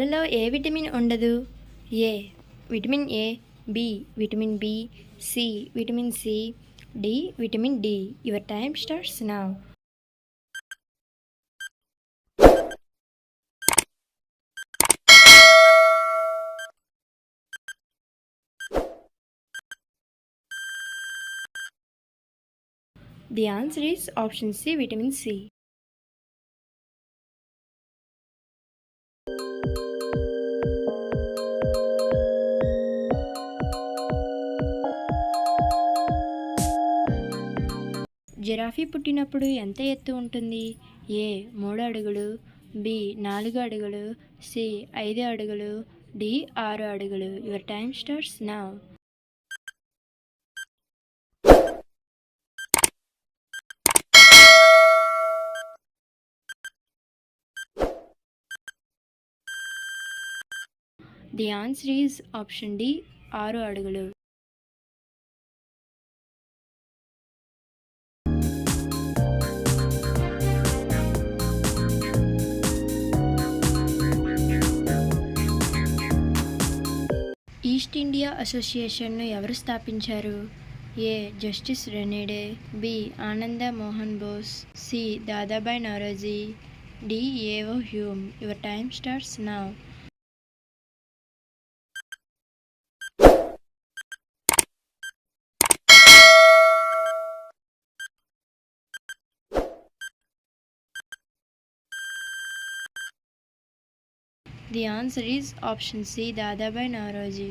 పాలలో ఏ విటమిన్ ఉండదు? A vitamin A, B vitamin B, C vitamin C, D vitamin D. Your time starts now. The answer is option C, vitamin C. Giraffe పుట్టినప్పుడు ఎంత ఎత్తు ఉంటుంది? ఏ 3 అడుగులు, B 4 అడుగులు, సి 5 అడుగులు, డి 6 అడుగులు. Your time starts now. The answer is option D, 6 అడుగులు. East India అసోసియేషన్ను ఎవరు స్థాపించారు? ఏ justice Ranade, B Ananda Mohan Bose, C Dadabhai Naoroji, D A O Hume. Your time starts now. The answer is option C, Dadabhai Naoroji.